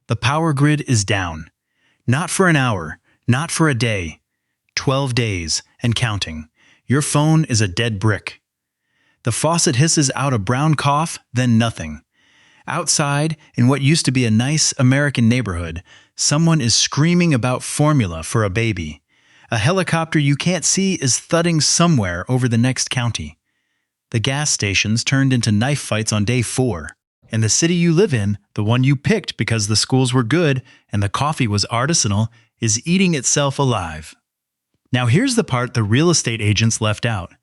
The power grid is down. Not for an hour, not for a day. 12 days and counting. Your phone is a dead brick. The faucet hisses out a brown cough, then nothing. Outside, in what used to be a nice American neighborhood, someone is screaming about formula for a baby. A helicopter you can't see is thudding somewhere over the next county. The gas stations turned into knife fights on day 4. And the city you live in, the one you picked because the schools were good and the coffee was artisanal, is eating itself alive. Now here's the part the real estate agents left out.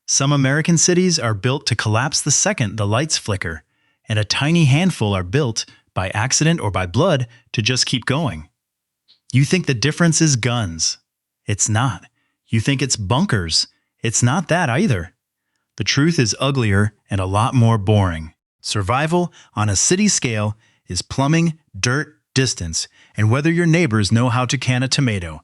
Some American cities are built to collapse the second the lights flicker, and a tiny handful are built, by accident or by blood, to just keep going. You think the difference is guns. It's not. You think it's bunkers. It's not that either. The truth is uglier and a lot more boring. Survival on a city scale is plumbing, dirt, distance, and whether your neighbors know how to can a tomato.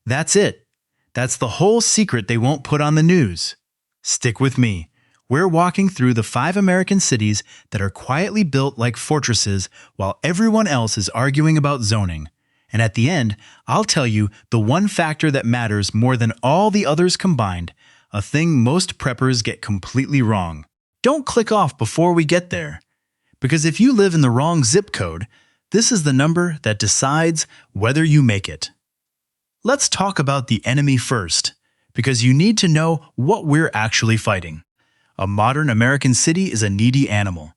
That's it. That's the whole secret they won't put on the news. Stick with me. We're walking through the 5 American cities that are quietly built like fortresses while everyone else is arguing about zoning. And at the end, I'll tell you the one factor that matters more than all the others combined, a thing most preppers get completely wrong. Don't click off before we get there. Because if you live in the wrong zip code, this is the number that decides whether you make it. Let's talk about the enemy first, because you need to know what we're actually fighting. A modern American city is a needy animal.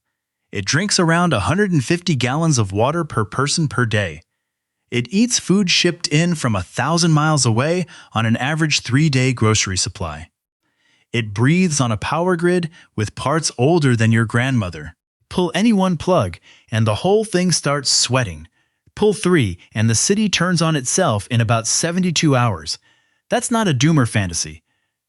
It drinks around 150 gallons of water per person per day. It eats food shipped in from 1,000 miles away on an average 3-day grocery supply. It breathes on a power grid with parts older than your grandmother. Pull any one plug, and the whole thing starts sweating. Pull 3, and the city turns on itself in about 72 hours. That's not a doomer fantasy.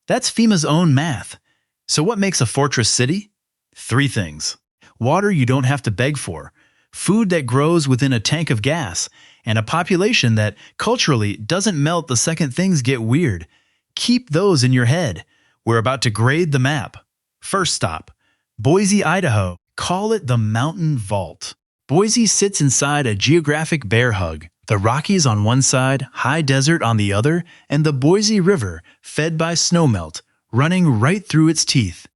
That's FEMA's own math. So what makes a fortress city? 3 things. Water you don't have to beg for, food that grows within a tank of gas, and a population that, culturally, doesn't melt the second things get weird. Keep those in your head. We're about to grade the map. First stop, Boise, Idaho. Call it the Mountain Vault. Boise sits inside a geographic bear hug. The Rockies on one side, high desert on the other, and the Boise River, fed by snowmelt, running right through its teeth.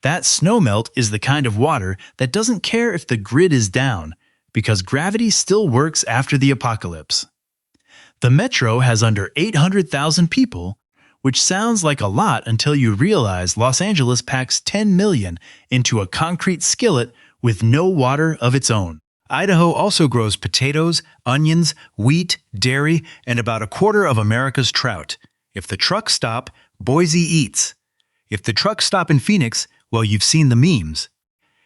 That snowmelt is the kind of water that doesn't care if the grid is down, because gravity still works after the apocalypse. The metro has under 800,000 people, which sounds like a lot until you realize Los Angeles packs 10 million into a concrete skillet with no water of its own. Idaho also grows potatoes, onions, wheat, dairy, and about a quarter of America's trout. If the trucks stop, Boise eats. If the trucks stop in Phoenix, well, you've seen the memes.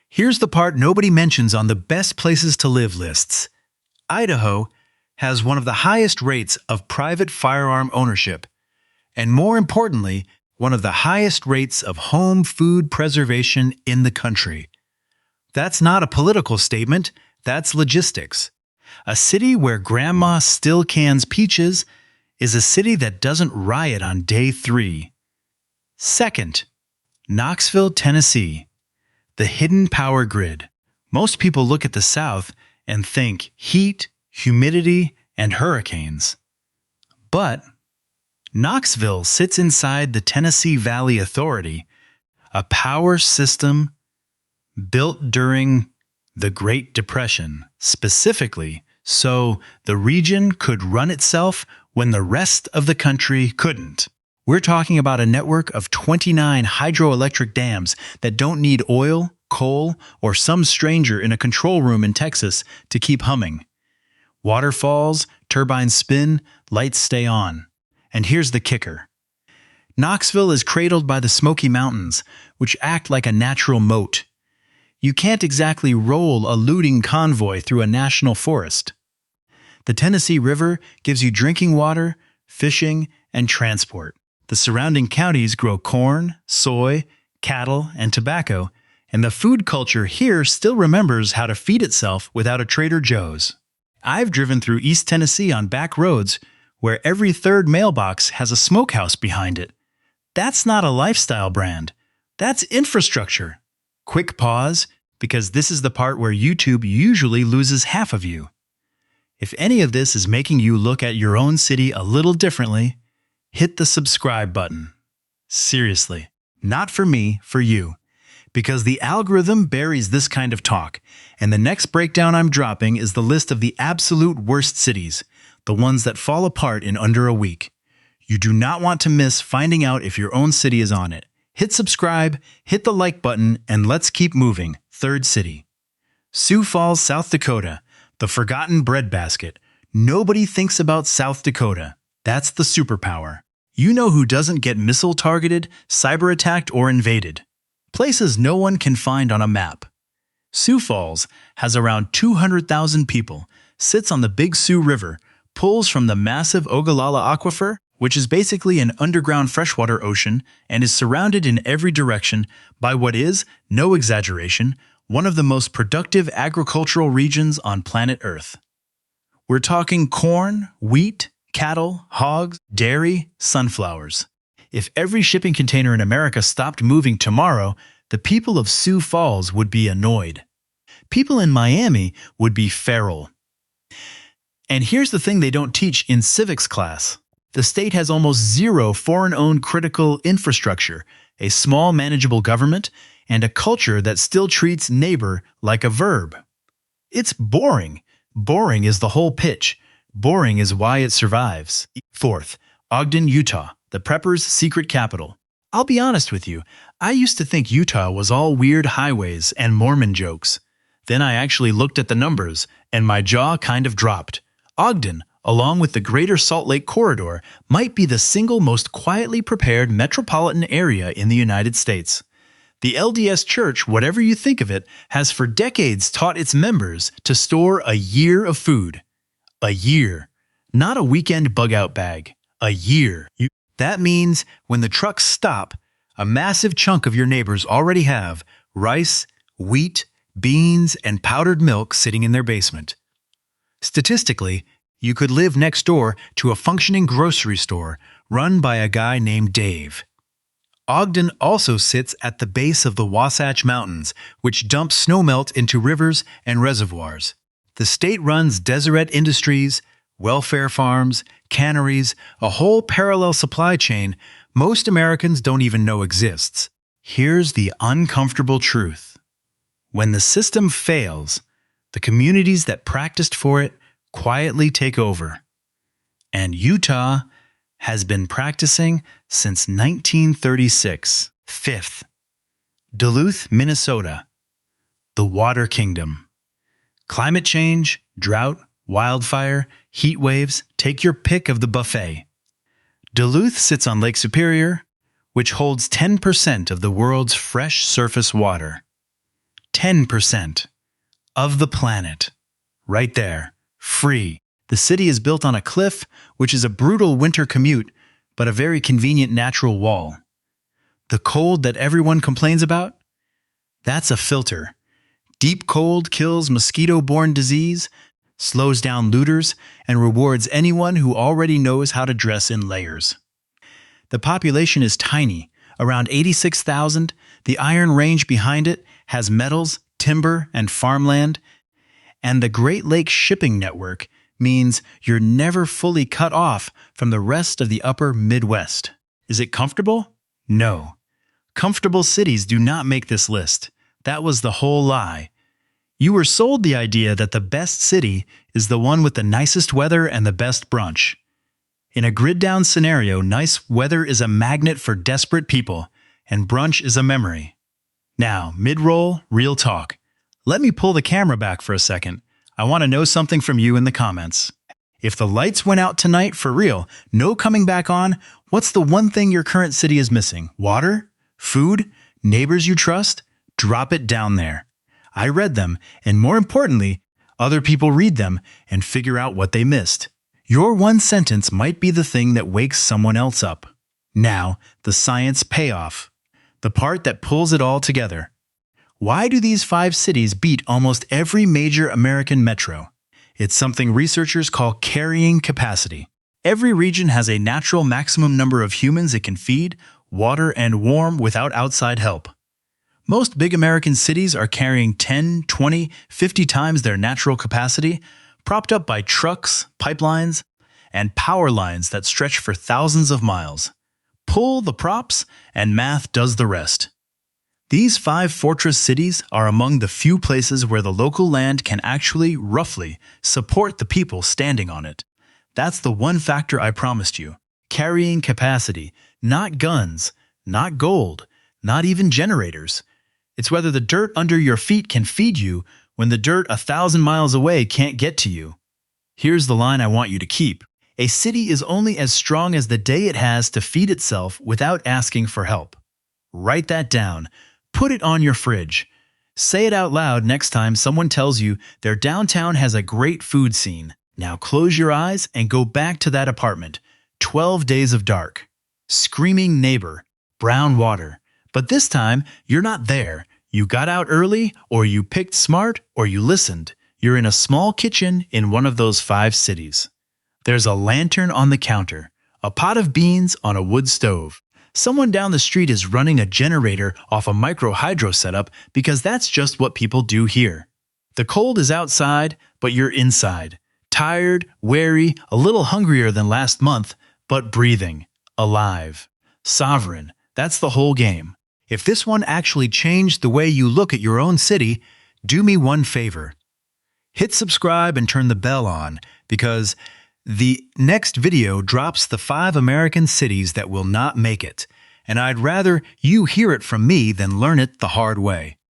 Here's the part nobody mentions on the best places to live lists. Idaho has one of the highest rates of private firearm ownership, and more importantly, one of the highest rates of home food preservation in the country. That's not a political statement, that's logistics. A city where grandma still cans peaches is a city that doesn't riot on day 3. Second, Knoxville, Tennessee. The hidden power grid. Most people look at the South and think heat, humidity, and hurricanes. But Knoxville sits inside the Tennessee Valley Authority, a power system built during the Great Depression, specifically so the region could run itself when the rest of the country couldn't. We're talking about a network of 29 hydroelectric dams that don't need oil, coal, or some stranger in a control room in Texas to keep humming. Water falls, turbines spin, lights stay on. And here's the kicker. Knoxville is cradled by the Smoky Mountains, which act like a natural moat. You can't exactly roll a looting convoy through a national forest. The Tennessee River gives you drinking water, fishing, and transport. The surrounding counties grow corn, soy, cattle, and tobacco, and the food culture here still remembers how to feed itself without a Trader Joe's. I've driven through East Tennessee on back roads where every third mailbox has a smokehouse behind it. That's not a lifestyle brand. That's infrastructure. Quick pause, because this is the part where YouTube usually loses half of you. If any of this is making you look at your own city a little differently, hit the subscribe button. Seriously, not for me, for you. Because the algorithm buries this kind of talk, and the next breakdown I'm dropping is the list of the absolute worst cities, the ones that fall apart in under a week. You do not want to miss finding out if your own city is on it. Hit subscribe, hit the like button, and let's keep moving. Third city. Sioux Falls, South Dakota, the forgotten breadbasket. Nobody thinks about South Dakota. That's the superpower. You know who doesn't get missile targeted, cyber attacked, or invaded? Places no one can find on a map. Sioux Falls has around 200,000 people, sits on the Big Sioux River, pulls from the massive Ogallala Aquifer, which is basically an underground freshwater ocean, and is surrounded in every direction by what is, no exaggeration, one of the most productive agricultural regions on planet Earth. We're talking corn, wheat, cattle, hogs, dairy, sunflowers. If every shipping container in America stopped moving tomorrow, the people of Sioux Falls would be annoyed. People in Miami would be feral. And here's the thing they don't teach in civics class. The state has almost zero foreign-owned critical infrastructure, a small manageable government, and a culture that still treats neighbor like a verb. It's boring. Boring is the whole pitch. Boring is why it survives. Fourth, Ogden, Utah, the preppers' secret capital. I'll be honest with you, I used to think Utah was all weird highways and Mormon jokes. Then I actually looked at the numbers, and my jaw kind of dropped. Ogden, along with the Greater Salt Lake Corridor, might be the single most quietly prepared metropolitan area in the United States. The LDS Church, whatever you think of it, has for decades taught its members to store a year of food. A year. Not a weekend bug-out bag. A year. That means when the trucks stop, a massive chunk of your neighbors already have rice, wheat, beans, and powdered milk sitting in their basement. Statistically, you could live next door to a functioning grocery store run by a guy named Dave. Ogden also sits at the base of the Wasatch Mountains, which dump snowmelt into rivers and reservoirs. The state runs Deseret Industries, welfare farms, canneries, a whole parallel supply chain most Americans don't even know exists. Here's the uncomfortable truth. When the system fails, the communities that practiced for it quietly take over. And Utah has been practicing since 1936. Fifth, Duluth, Minnesota, the Water Kingdom. Climate change, drought, wildfire, heat waves, take your pick of the buffet. Duluth sits on Lake Superior, which holds 10% of the world's fresh surface water. 10% of the planet. Right there. Free. The city is built on a cliff, which is a brutal winter commute, but a very convenient natural wall. The cold that everyone complains about? That's a filter. Deep cold kills mosquito-borne disease, slows down looters, and rewards anyone who already knows how to dress in layers. The population is tiny, around 86,000. The Iron Range behind it has metals, timber, and farmland, and the Great Lakes shipping network means you're never fully cut off from the rest of the upper Midwest. Is it comfortable? No. Comfortable cities do not make this list. That was the whole lie. You were sold the idea that the best city is the one with the nicest weather and the best brunch. In a grid-down scenario, nice weather is a magnet for desperate people, and brunch is a memory. Now, mid-roll, real talk. Let me pull the camera back for a second. I want to know something from you in the comments. If the lights went out tonight for real, no coming back on, what's the one thing your current city is missing? Water? Food? Neighbors you trust? Drop it down there. I read them, and more importantly, other people read them and figure out what they missed. Your one sentence might be the thing that wakes someone else up. Now, the science payoff. The part that pulls it all together. Why do these 5 cities beat almost every major American metro? It's something researchers call carrying capacity. Every region has a natural maximum number of humans it can feed, water, and warm without outside help. Most big American cities are carrying 10, 20, 50 times their natural capacity, propped up by trucks, pipelines, and power lines that stretch for thousands of miles. Pull the props, and math does the rest. These 5 fortress cities are among the few places where the local land can actually, roughly, support the people standing on it. That's the one factor I promised you. Carrying capacity, not guns, not gold, not even generators. It's whether the dirt under your feet can feed you when the dirt 1,000 miles away can't get to you. Here's the line I want you to keep. A city is only as strong as the day it has to feed itself without asking for help. Write that down. Put it on your fridge. Say it out loud next time someone tells you their downtown has a great food scene. Now close your eyes and go back to that apartment. 12 days of dark. Screaming neighbor. Brown water. But this time, you're not there. You got out early, or you picked smart, or you listened. You're in a small kitchen in one of those 5 cities. There's a lantern on the counter, a pot of beans on a wood stove. Someone down the street is running a generator off a micro-hydro setup because that's just what people do here. The cold is outside, but you're inside. Tired, wary, a little hungrier than last month, but breathing, alive, sovereign. That's the whole game. If this one actually changed the way you look at your own city, do me one favor. Hit subscribe and turn the bell on, because the next video drops the 5 American cities that will not make it, and I'd rather you hear it from me than learn it the hard way.